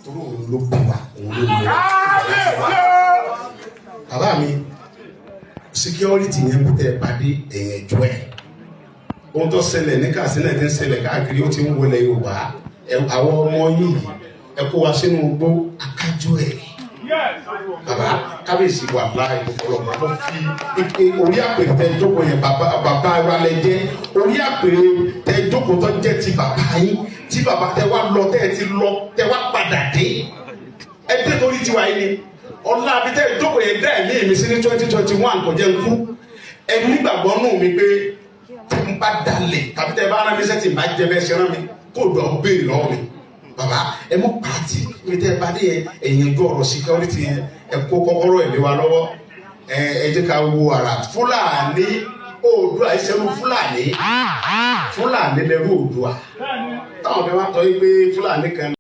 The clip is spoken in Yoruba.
torí òun ló bí wa òun ló bí wa. bàbá mi security yẹn kò tẹ pàdé ẹ̀yẹn jọ ẹ̀ ohun tó ṣẹlẹ̀ ní Katsina ti ń ṣẹlẹ̀ káàkiri ó ti ń wọlé Yorùbá àwọn ọmọ yìí ẹ kó wa sínú gbó akájọ ẹ̀ bàbá kábíyèsí wà láì ọlọ́pàá tó fi orí àpèrè tẹ jókòó yẹn bàbá wa lẹ jẹ orí àpèrè tẹ jókòó tó jẹ ti bàbá yín tí bàbá tẹ wá lọ tẹ ti lọ tẹ wá padà dé ẹ dé torí tiwa yìí ni ọlá àbí tẹ jókòó yẹn dá ẹ̀mí mi sí ní 2021 kò jẹ́ nkú ẹ nígbàgbọ́ nù mí pé tí n bá dalẹ̀ tàbí tẹ bá rán mi sẹ́tì bá jẹ bẹ́ẹ̀ ṣe rán mi kó dọ̀ béèrè lọ́wọ́ mi bàbá ẹ mú pàtì ibi tẹ bá dé yẹn ẹ̀yìn ojú ọ̀rọ̀ security yẹn ẹ kó kọ́kọ́rọ́ ẹ̀ lé wa lọ́wọ́ ẹ jẹ́ ká wo ara Fúlàní Oòduà ìṣẹ́nu Fúlàní lẹ́rú Oòduà táwọn fẹ́ wá tọ́ yí pé Fúlàní kan.